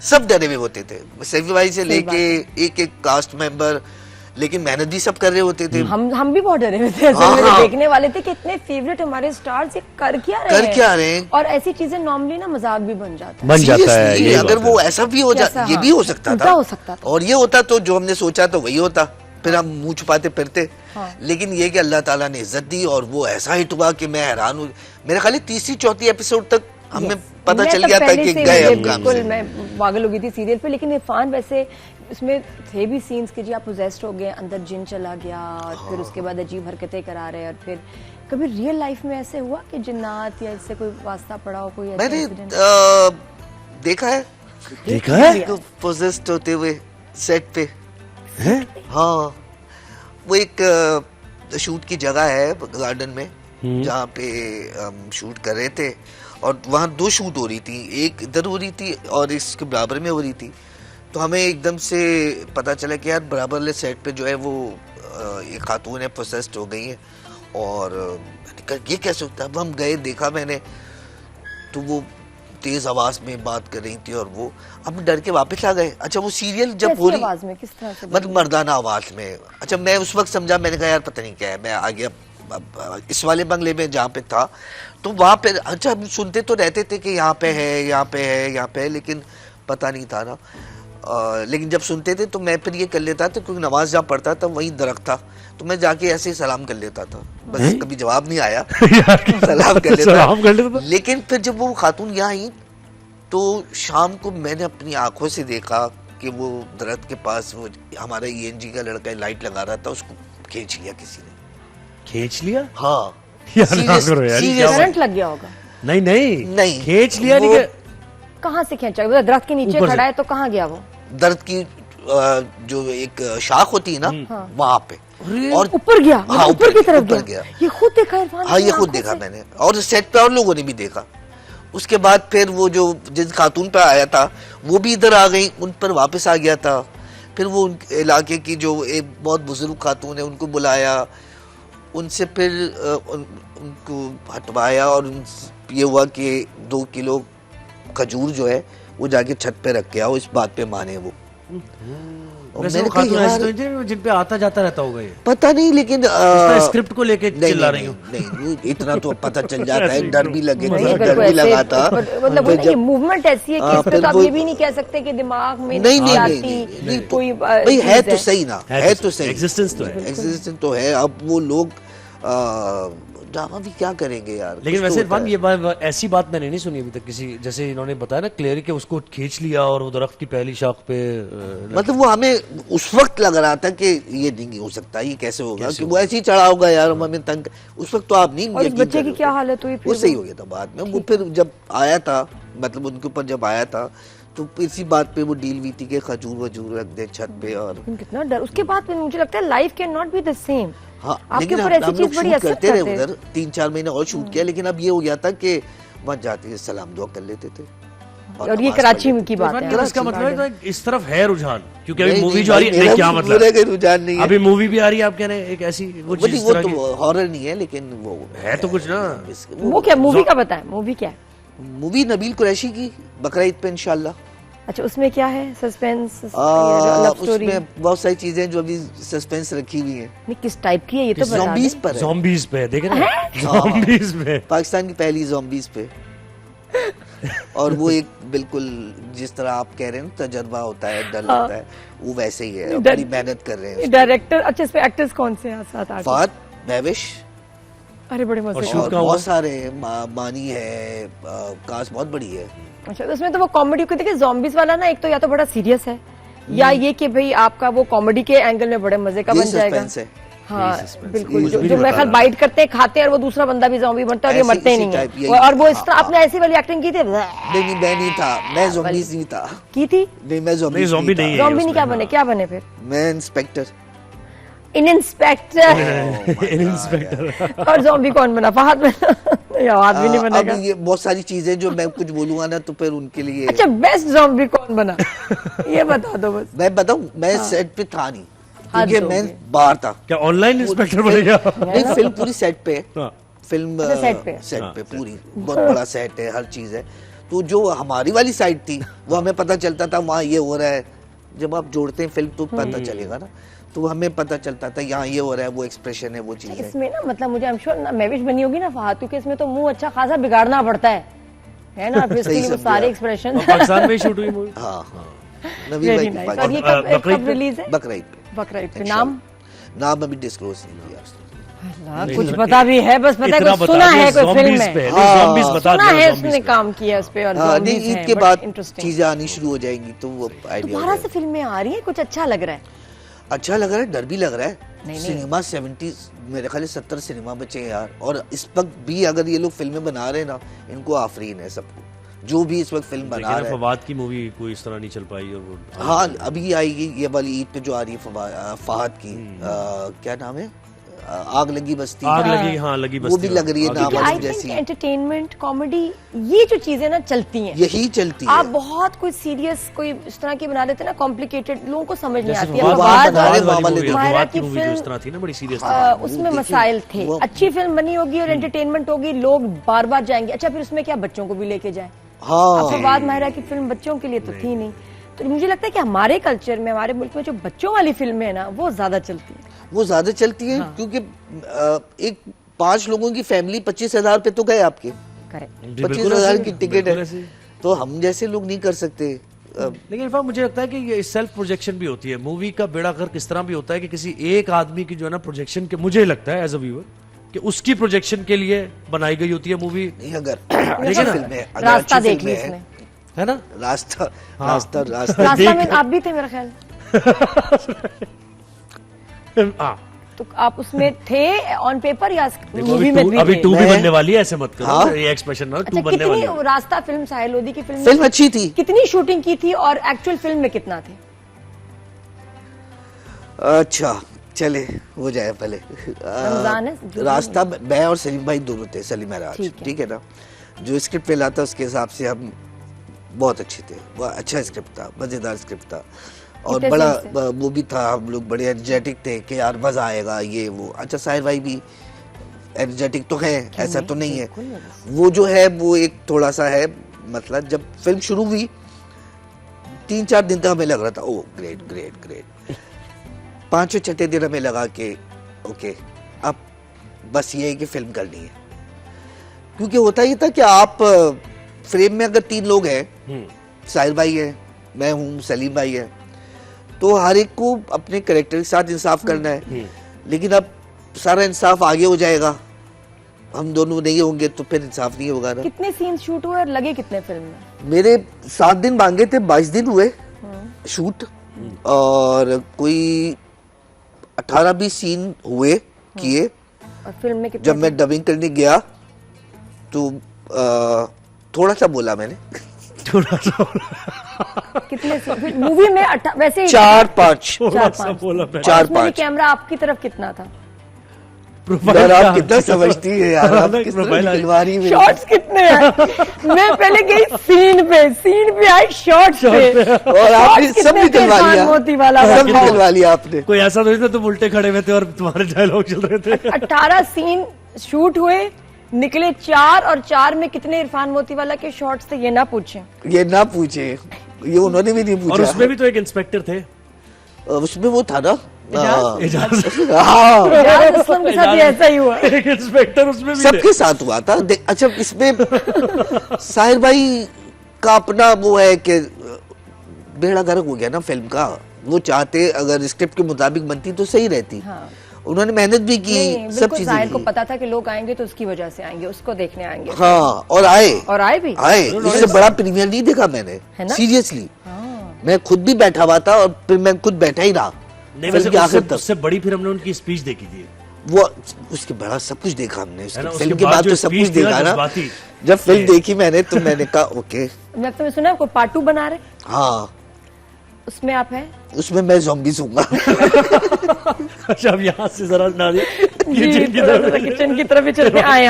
सब डरे हुए होते थे, सैफी भाई से लेके एक एक कास्ट मेंबर, लेकिन मेहनत भी सब कर रहे होते थे। हम भी बहुत डरे हुए थे, हाँ। देखने वाले थे कि इतने फेवरेट हमारे स्टार्स ये कर क्या रहे हैं, और ऐसी चीजें नॉर्मली ना मजाक भी बन जाता है। ये अगर वो ऐसा भी हो जाता, ये भी हो सकता था, और ये होता तो जो हमने सोचा तो वही होता, फिर हम मुंह छुपाते फिरते। लेकिन ये कि अल्लाह ताला ने इज्जत दी और वो ऐसा हिट हुआ कि मैं हैरान हूँ। मेरे ख्याल तीसरी चौथी एपिसोड तक हमें पता चल गया था कि गए हम काम से। मैं पागल हो गई थी सीरियल पे, लेकिन इरफान वैसे उसमें थे भी सीन्स के जी आप पोजेस्ड हो गए, अंदर जिन चला गया, और फिर उसके बाद अजीब हरकतें करा रहे, और फिर कभी रियल लाइफ में ऐसे हुआ कि जिन्नात या इससे कोई वास्ता पड़ा हो, कोई ऐसा इंसिडेंट? देखा है पोजेस्ड होते हुए सेट पे है? हाँ, वो एक शूट की जगह है गार्डन में जहाँ पे हम शूट कर रहे थे, और वहाँ 2 शूट हो रही थी, एक इधर हो रही थी और इसके बराबर में हो रही थी। तो हमें एकदम से पता चला कि यार बराबर वाले सेट पे जो है वो एक खातून है पोसेस्ड हो गई है, और ये कैसे होता है। अब हम गए, देखा मैंने, तो वो तेज आवाज में बात कर रही थी, और वो हम डर के वापस आ गए। अच्छा, वो सीरियल जब हो रही आवाज में किस तरह से, मतलब मर्दाना आवाज में। अच्छा, मैं उस वक्त समझा, मैंने कहा यार पता नहीं क्या है। मैं आ गया इस वाले बंगले में जहाँ पे था, तो वहाँ पे अच्छा हम सुनते तो रहते थे कि यहाँ पे है, यहाँ पे है, यहाँ पे है, लेकिन पता नहीं था ना। लेकिन जब सुनते थे तो मैं फिर ये कर लेता था, क्योंकि नमाज जहाँ पढ़ता था वहीं दरख्त था, तो मैं जाके ऐसे ही सलाम कर लेता था, बस कभी जवाब नहीं आया सलाम कर लेता। लेकिन फिर जब वो खातून यहाँ आई तो शाम को मैंने अपनी आंखों से देखा कि वो दरख्त के पास वो हमारा ईएनजी का लड़का लाइट लगा रहा था, उसको खींच लिया किसी ने। खींच लिया? हाँ, करंट लग गया होगा। नहीं, खींच लिया नहीं। कहाँ से खींचा? दरख्त के नीचे खड़ा है तो कहाँ गया वो? दरख्त की जो एक शाख होती है ना, वहाँ पे, और ऊपर गया। हाँ, ऊपर की तरफ गया। ये खुद देखा इरफान? हाँ, ये खुद देखा मैंने, और सेट पे और लोगों ने भी देखा। उसके बाद फिर वो जो जिस खातून पे आया था वो भी इधर आ गई, उन पर वापस आ गया था। फिर वो उन इलाके की जो एक बहुत बुजुर्ग खातून है उनको बुलाया, उनसे फिर उनको हटवाया, और ये हुआ कि 2 किलो खजूर जो है वो जाके छत पे रख के आओ, इस बात पे माने वो। मैंने कहा जिन पे आता जाता रहता होगा ये, पता नहीं, लेकिन स्क्रिप्ट को लेके चिल्ला रही हूँ। नहीं, इतना तो पता चल जाता है, डर भी लगे, डर भी लगा था। मतलब ये मूवमेंट ऐसी है कि इस पे तो आप ये भी नहीं कह सकते कि दिमाग में नहीं, कोई भाई है तो सही ना, है तो सही, एग्जिस्टेंस तो है, एग्जिस्टेंस तो है। अब वो लोग ड्रामा भी क्या करेंगे यार। लेकिन वैसे इरफान ये बात, ऐसी बात मैंने नहीं सुनी अभी तक किसी, जैसे इन्होंने बताया ना क्लियर कि उसको खींच लिया और वो दरख्त की पहली शाख पे, मतलब वो हमें उस वक्त लग रहा था कि ये नहीं हो सकता, ये कैसे होगा, कि वो ऐसे ही चढ़ा होगा यार, हमें तंग। उस वक्त तो आप नहीं, और बच्चे की क्या हालत हुई? वो सही हो गया था बाद में। वो फिर जब आया था, मतलब उनके ऊपर जब आया था, तो इसी बात पे वो डील हुई थी कि खजूर वजूर रख दे छत पे। और कितना डर। उसके बाद मुझे लगता है life can not be the same. हाँ, लेकिन हम लोग शूट करते रहे उधर 3-4 महीने और शूट किया, लेकिन अब ये हो गया था कि वहाँ जाते सलाम दुआ कर लेते थे। और ये कराची में की बात है, इसका मतलब है इस तरफ है रुझान, क्योंकि अभी मूवी जो आ रही है, क्या मतलब रुझान नहीं है, अभी मूवी भी आ रही है, आप कह रहे हैं एक ऐसी वो तो हॉरर नहीं है, लेकिन वो है तो कुछ ना। वो क्या मूवी का बताएं? मूवी क्या है? मूवी नबील कुरैशी की बकरा ईद पे इंशाल्लाह। अच्छा, उसमें क्या है? Suspense, love story? उसमें बहुत सारी चीजें जो अभी सस्पेंस रखी हुई हैं। नहीं, किस टाइप की है ये तो बता दें। ज़ॉम्बीज़ पे देख रहे हैं, ज़ॉम्बीज़ पे, पाकिस्तान की पहली ज़ॉम्बीज़ पे। और वो एक बिल्कुल जिस तरह आप कह रहे हैं ना, तजर्बा होता है, डर लगता है, वो वैसे ही है। बड़ी मेहनत कर रहे हैं डायरेक्टर। अच्छा, इसमें एक्टर्स कौन से हैं साथ? फाद, महविश, अरे बड़े मजे, और बहुत सारे हैं, मानी है, कास्ट बहुत बड़ी है। अच्छा, तो उसमें तो वो कॉमेडी को देखिए, ज़ॉम्बीज़ वाला ना एक तो या तो बड़ा सीरियस है, या ये कि भाई आपका वो कॉमेडी के एंगल में बड़े मजे का बन जाएगा। हाँ बिल्कुल, जो मैं ख्याल बाइट करते हैं, खाते हैं, और वो दूसरा बंदा भी ज़ॉम्बी बनता है और ये मरते ही नहीं है। और वो इस तरह आपने ऐसी वाली एक्टिंग की थी? नहीं, मैं नहीं था, मैं ज़ॉम्बीज़ नहीं था। की थी? नहीं, मैं ज़ॉम्बी नहीं। ज़ॉम्बी नहीं, क्या बने? क्या बने फिर? मैं इंस्पेक्टर। इंस्पेक्टर। और ज़ॉम्बी कौन बना? फहद बना? याद भी नहीं बनेगा। अब ये बहुत सारी चीजें जो मैं कुछ बोलूंगा ना तो फिर उनके लिए। अच्छा, बेस्ट ज़ॉम्बी कौन बना ये बता दो बस। मैं बताऊं, मैं सेट पे था नहीं, क्योंकि मैं बाहर था। क्या ऑनलाइन इंस्पेक्टर बनेगा? नहीं, फिल्म पूरी सेट पे, फिल्म सेट पे पूरी, बहुत बड़ा सेट है, हर चीज है। तो जो हमारी वाली साइड थी वो हमें पता चलता था वहाँ ये हो रहा है, जब आप जोड़ते हैं फिल्म तो पता चलेगा ना, तो हमें पता चलता था यहाँ ये हो रहा है, वो एक्सप्रेशन है, वो चीज है। इसमें ना मतलब मुझे I'm sure ना मैविश बनी होगी ना फहद, क्योंकि इसमें तो मुंह अच्छा खासा बिगाड़ना पड़ता है ना, फिर इसके लिए वो सारे एक्सप्रेशन। पाकिस्तान में शूट हुई मूवी। हाँ नवीन भाई की और ये कब रिलीज है? बकरीद पे। बकरीद पे। नाम अभी डिस्क्लोज नहीं किया। कुछ पता भी है, बस पता है सुना है कोई फिल्म में, सुना है उसने काम किया उस पे, और ईद के बाद चीजें आनी शुरू हो जाएंगी तो वो आइडिया। दोबारा से फिल्में आ रही है, कुछ अच्छा लग रहा है, अच्छा लग रहा है, डर भी लग रहा है। सिनेमा 70 मेरे ख्याल 70 सिनेमा बचे हैं यार, और इस वक्त भी अगर ये लोग फिल्में बना रहे हैं ना, इनको आफरीन है सबको जो भी इस वक्त फिल्म बना रहे हैं। फवाद की मूवी कोई इस तरह नहीं चल पाई, और वो हाँ अभी आएगी ये वाली ईद पे जो आ रही है फहद की, क्या नाम है, आग लगी बस्ती। आग लगी, हाँ लगी बस्ती, वो भी लग रही है नाम जैसी। एंटरटेनमेंट कॉमेडी ये जो चीजें ना चलती हैं, यही चलती है। आप बहुत कोई सीरियस कोई इस तरह की बना लेते हैं ना, कॉम्प्लिकेटेड, लोगों को समझ नहीं आती है। मायरा की फिल्म इस तरह थी ना, बड़ी सीरियस, उसमें मसाइल थे, अच्छी फिल्म बनी होगी और एंटरटेनमेंट होगी, लोग बार बार जाएंगे। अच्छा फिर उसमें क्या बच्चों को भी लेके जाए? हाँ फवाद माहिरा की फिल्म बच्चों के लिए तो थी नहीं, तो मुझे लगता है कि हमारे कल्चर में, हमारे मुल्क में जो बच्चों वाली फिल्में है ना, वो ज्यादा चलती है। वो ज्यादा चलती है क्योंकि एक 5 लोगों की फैमिली 25,000 पे तो गए आपके, 25,000 की टिकट है, तो हम जैसे लोग नहीं कर सकते। लेकिन इरफान मुझे लगता है कि ये सेल्फ प्रोजेक्शन भी होती है मूवी का, बेड़ा गर्क किस तरह भी होता है कि किसी एक आदमी की जो है ना प्रोजेक्शन के, मुझे लगता है एज अ व्यूअर कि उसकी प्रोजेक्शन के लिए बनाई गई होती है मूवी। नहीं अगर फिल्म है, अगर रास्ता अच्छी देख फिल्म ली इसमें, है ना, रास्ता रास्ता में आप भी थे मेरा ख्याल। तो आप उसमें थे ऑन पेपर या मूवी में भी? अभी 2 भी बनने वाली है, ऐसे मत करो, ये एक्सप्रेशन ना, 2 बनने वाली है। रास्ता फिल्म साहिल लोधी की फिल्म अच्छी थी, कितनी शूटिंग की थी और एक्चुअल फिल्म में कितना थे? अच्छा चले हो जाए पहले। रास्ता मैं और सलीम भाई दोनों थे, सलीम महराज, ठीक है ना, जो स्क्रिप्ट पे लाता उसके हिसाब से हम बहुत अच्छे थे, वो अच्छा स्क्रिप्ट था, मजेदार स्क्रिप्ट था, और बड़ा वो भी था, हम लोग बड़े एनर्जेटिक थे कि यार मजा आएगा ये वो। अच्छा साहिर भाई भी एनर्जेटिक तो है, ऐसा तो नहीं है, वो जो है वो एक थोड़ा सा है, मतलब जब फिल्म शुरू हुई 3-4 दिन तक हमें लग रहा था ओ ग्रेट ग्रेट ग्रेट, 5वें-6ठे दिन हमें लगा कि ओके अब बस ये है कि फिल्म करनी है, क्योंकि होता ही था कि आप फ्रेम में अगर 3 लोग हैं, साहिर भाई है, मैं हूँ, सलीम भाई है, तो हर एक को अपने कैरेक्टर के साथ इंसाफ करना है, लेकिन अब सारा इंसाफ आगे हो जाएगा, हम दोनों नहीं होंगे तो फिर इंसाफ नहीं होगा ना। कितने सीन शूट हुए और लगे कितने फिल्म में? मेरे 7 दिन मांगे थे, 22 दिन हुए शूट, और कोई 18-20 सीन हुए किए। और फिल्म में कितने? जब मैं डबिंग करने गया तो थोड़ा सा बोला मैंने, थोड़ा सा कितने सीन मूवी में? वैसे 4-5 कैमरा आपकी तरफ कितना था? यार आप कितना समझती है यार, आप किस तरह खिलवाड़ी में। शॉट्स कितने हैं? मैं पहले गई सीन पे आई शॉट्स पे, और आपने सब निकलवा लिया, सब निकलवा लिया आपने। कोई ऐसा नहीं था तुम उल्टे खड़े हुए थे और तुम्हारे डायलॉग चल रहे थे। 18 सीन शूट हुए, निकले 4, और 4 में कितने इरफान मोतीवाला के शॉट्स थे? ये ना पूछे, ये उन्होंने भी नहीं पूछा। और उसमें भी तो एक इंस्पेक्टर थे, उसमें वो था ना इजाज़ असलम के साथ ऐसा ही हुआ, एक इंस्पेक्टर उसमें भी सबके साथ हुआ था। अच्छा इसमें साहिर भाई का अपना वो है कि बेड़ा गर्क हो गया ना फिल्म का, वो चाहते अगर स्क्रिप्ट के मुताबिक बनती तो सही रहती। हाँ। उन्होंने मेहनत भी की, सब चीजें जाहिर को पता था कि लोग आएंगे तो उसकी वजह से आएंगे, उसको देखने आएंगे। हाँ और आए भी इससे बड़ा प्रीमियर नहीं देखा मैंने, सीरियसली। मैं खुद भी बैठा हुआ था और फिर मैं खुद बैठा ही रहा। उससे बड़ी फिर हमने उनकी स्पीच देखी थी, वो उसके बड़ा सब कुछ देखा हमने, फिल्म के बाद तो सब कुछ देखा ना। जब फिल्म देखी मैंने तो मैंने कहा ओके। मैं तुम्हें सुना आपको पार्ट 2 बना रहे? हाँ उसमें आप हैं? उसमें मैं ज़ॉम्बीज़ हूँगा। अच्छा अब यहाँ से जरा किचन की तरफ भी चलते आए।